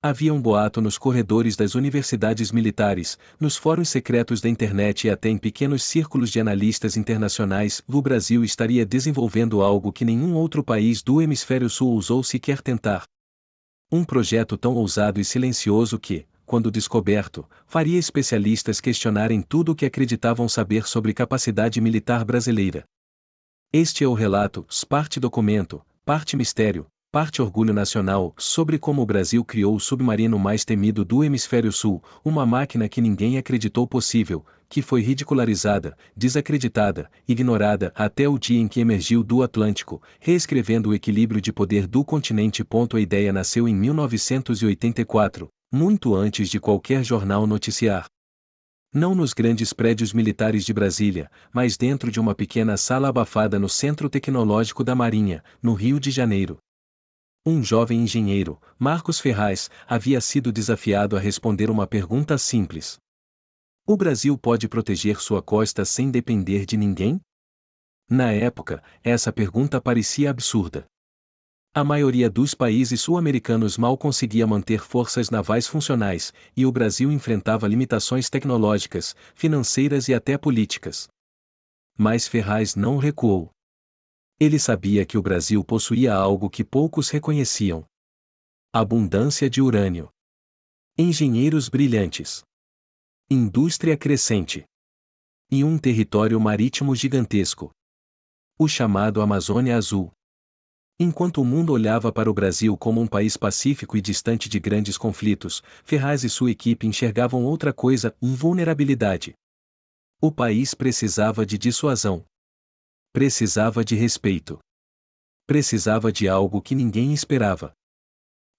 Havia um boato nos corredores das universidades militares, nos fóruns secretos da internet e até em pequenos círculos de analistas internacionais: o Brasil estaria desenvolvendo algo que nenhum outro país do hemisfério sul ousou sequer tentar. Um projeto tão ousado e silencioso que, quando descoberto, faria especialistas questionarem tudo o que acreditavam saber sobre capacidade militar brasileira. Este é o relato, parte documento, parte mistério, parte orgulho nacional, sobre como o Brasil criou o submarino mais temido do hemisfério sul, uma máquina que ninguém acreditou possível, que foi ridicularizada, desacreditada, ignorada até o dia em que emergiu do Atlântico, reescrevendo o equilíbrio de poder do continente. A ideia nasceu em 1984, muito antes de qualquer jornal noticiar. Não nos grandes prédios militares de Brasília, mas dentro de uma pequena sala abafada no Centro Tecnológico da Marinha, no Rio de Janeiro. Um jovem engenheiro, Marcos Ferraz, havia sido desafiado a responder uma pergunta simples: o Brasil pode proteger sua costa sem depender de ninguém? Na época, essa pergunta parecia absurda. A maioria dos países sul-americanos mal conseguia manter forças navais funcionais, e o Brasil enfrentava limitações tecnológicas, financeiras e até políticas. Mas Ferraz não recuou. Ele sabia que o Brasil possuía algo que poucos reconheciam: abundância de urânio, engenheiros brilhantes, indústria crescente e um território marítimo gigantesco, o chamado Amazônia Azul. Enquanto o mundo olhava para o Brasil como um país pacífico e distante de grandes conflitos, Ferraz e sua equipe enxergavam outra coisa: invulnerabilidade. O país precisava de dissuasão. Precisava de respeito. Precisava de algo que ninguém esperava.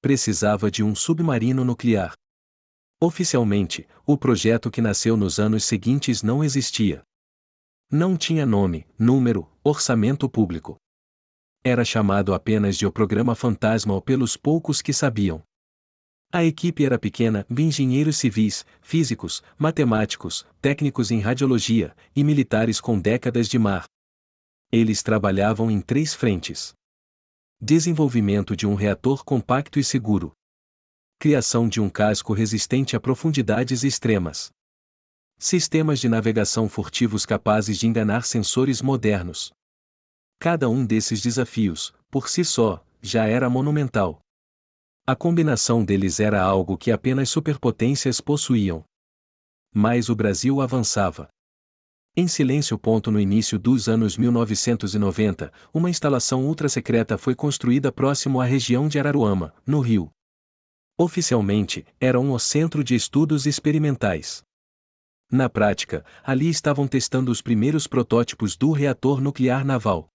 Precisava de um submarino nuclear. Oficialmente, o projeto que nasceu nos anos seguintes não existia. Não tinha nome, número, orçamento público. Era chamado apenas de o Programa Fantasma pelos poucos que sabiam. A equipe era pequena: engenheiros civis, físicos, matemáticos, técnicos em radiologia, e militares com décadas de mar. Eles trabalhavam em 3 frentes: desenvolvimento de um reator compacto e seguro, criação de um casco resistente a profundidades extremas, sistemas de navegação furtivos capazes de enganar sensores modernos. Cada um desses desafios, por si só, já era monumental. A combinação deles era algo que apenas superpotências possuíam. Mas o Brasil avançava. Em silêncio. No início dos anos 1990, uma instalação ultra-secreta foi construída próximo à região de Araruama, no Rio. Oficialmente, era um centro de estudos experimentais. Na prática, ali estavam testando os primeiros protótipos do reator nuclear naval.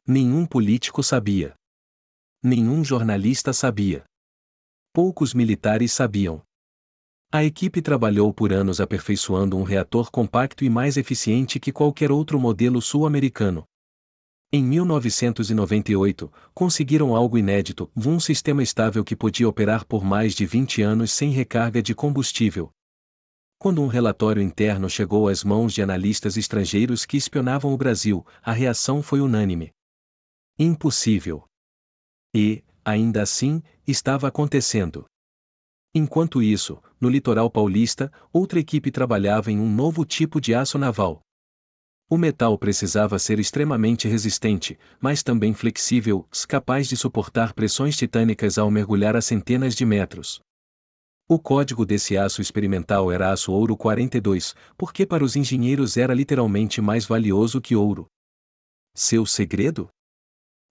Nenhum político sabia. Nenhum jornalista sabia. Poucos militares sabiam. A equipe trabalhou por anos aperfeiçoando um reator compacto e mais eficiente que qualquer outro modelo sul-americano. Em 1998, conseguiram algo inédito: um sistema estável que podia operar por mais de 20 anos sem recarga de combustível. Quando um relatório interno chegou às mãos de analistas estrangeiros que espionavam o Brasil, a reação foi unânime: impossível. E, ainda assim, estava acontecendo. Enquanto isso, no litoral paulista, outra equipe trabalhava em um novo tipo de aço naval. O metal precisava ser extremamente resistente, mas também flexível, capaz de suportar pressões titânicas ao mergulhar a centenas de metros. O código desse aço experimental era aço ouro 42, porque para os engenheiros era literalmente mais valioso que ouro. Seu segredo?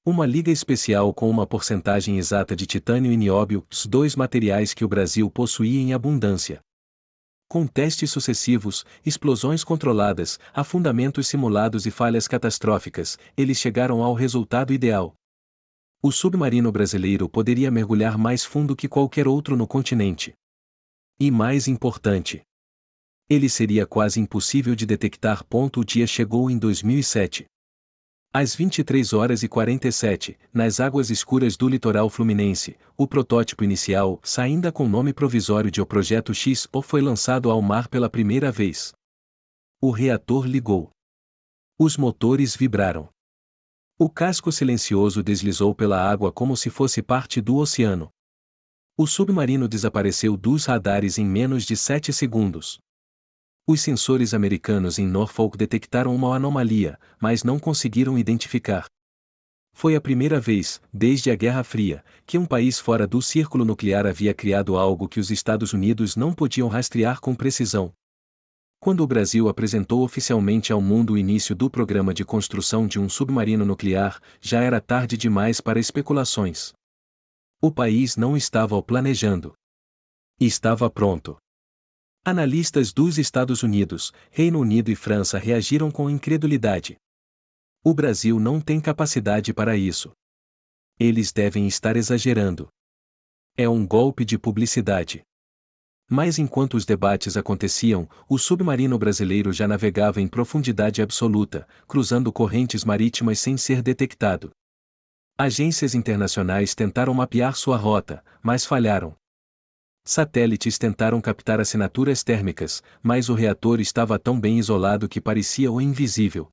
Uma liga especial com uma porcentagem exata de titânio e nióbio, os 2 materiais que o Brasil possuía em abundância. Com testes sucessivos, explosões controladas, afundamentos simulados e falhas catastróficas, eles chegaram ao resultado ideal. O submarino brasileiro poderia mergulhar mais fundo que qualquer outro no continente. E mais importante, ele seria quase impossível de detectar. O dia chegou em 2007. Às 23h47, nas águas escuras do litoral fluminense, o protótipo inicial, ainda com nome provisório de O Projeto X, foi lançado ao mar pela primeira vez. O reator ligou. Os motores vibraram. O casco silencioso deslizou pela água como se fosse parte do oceano. O submarino desapareceu dos radares em menos de 7 segundos. Os sensores americanos em Norfolk detectaram uma anomalia, mas não conseguiram identificar. Foi a primeira vez, desde a Guerra Fria, que um país fora do círculo nuclear havia criado algo que os Estados Unidos não podiam rastrear com precisão. Quando o Brasil apresentou oficialmente ao mundo o início do programa de construção de um submarino nuclear, já era tarde demais para especulações. O país não estava o planejando. Estava pronto. Analistas dos Estados Unidos, Reino Unido e França reagiram com incredulidade. O Brasil não tem capacidade para isso. Eles devem estar exagerando. É um golpe de publicidade. Mas enquanto os debates aconteciam, o submarino brasileiro já navegava em profundidade absoluta, cruzando correntes marítimas sem ser detectado. Agências internacionais tentaram mapear sua rota, mas falharam. Satélites tentaram captar assinaturas térmicas, mas o reator estava tão bem isolado que parecia o invisível.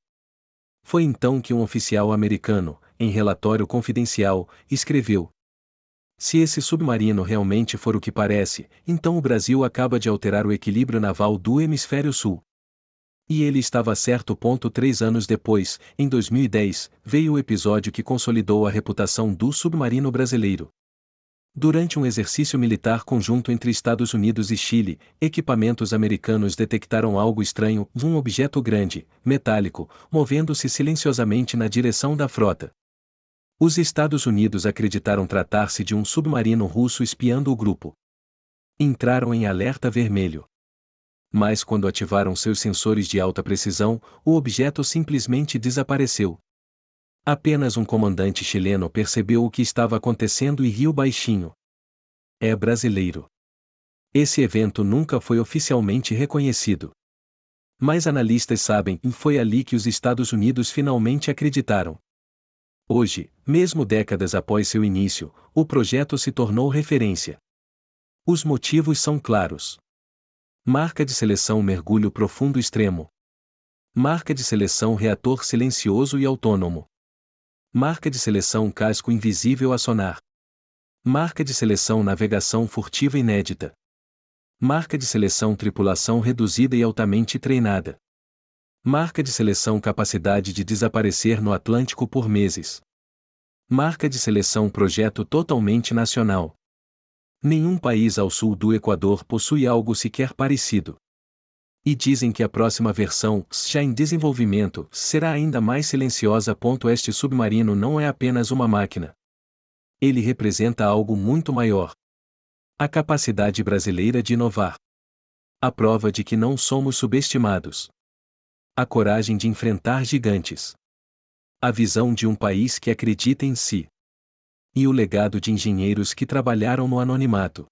Foi então que um oficial americano, em relatório confidencial, escreveu: se esse submarino realmente for o que parece, então o Brasil acaba de alterar o equilíbrio naval do Hemisfério Sul. E ele estava certo. 3 anos depois, em 2010, veio o episódio que consolidou a reputação do submarino brasileiro. Durante um exercício militar conjunto entre Estados Unidos e Chile, equipamentos americanos detectaram algo estranho, um objeto grande, metálico, movendo-se silenciosamente na direção da frota. Os Estados Unidos acreditaram tratar-se de um submarino russo espiando o grupo. Entraram em alerta vermelho. Mas quando ativaram seus sensores de alta precisão, o objeto simplesmente desapareceu. Apenas um comandante chileno percebeu o que estava acontecendo e riu baixinho. É brasileiro. Esse evento nunca foi oficialmente reconhecido. Mas analistas sabem, e foi ali que os Estados Unidos finalmente acreditaram. Hoje, mesmo décadas após seu início, o projeto se tornou referência. Os motivos são claros. Marca de seleção mergulho profundo extremo. Marca de seleção reator silencioso e autônomo. Marca de seleção casco invisível a sonar. Marca de seleção navegação furtiva inédita. Marca de seleção tripulação reduzida e altamente treinada. Marca de seleção capacidade de desaparecer no Atlântico por meses. Marca de seleção projeto totalmente nacional. Nenhum país ao sul do Equador possui algo sequer parecido. E dizem que a próxima versão, já em desenvolvimento, será ainda mais silenciosa. Este submarino não é apenas uma máquina. Ele representa algo muito maior. A capacidade brasileira de inovar. A prova de que não somos subestimados. A coragem de enfrentar gigantes. A visão de um país que acredita em si. E o legado de engenheiros que trabalharam no anonimato.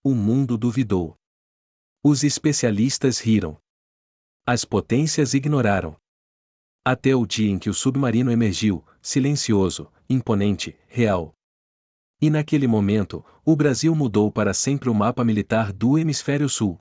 O mundo duvidou. Os especialistas riram. As potências ignoraram. Até o dia em que o submarino emergiu, silencioso, imponente, real. E naquele momento, o Brasil mudou para sempre o mapa militar do Hemisfério Sul.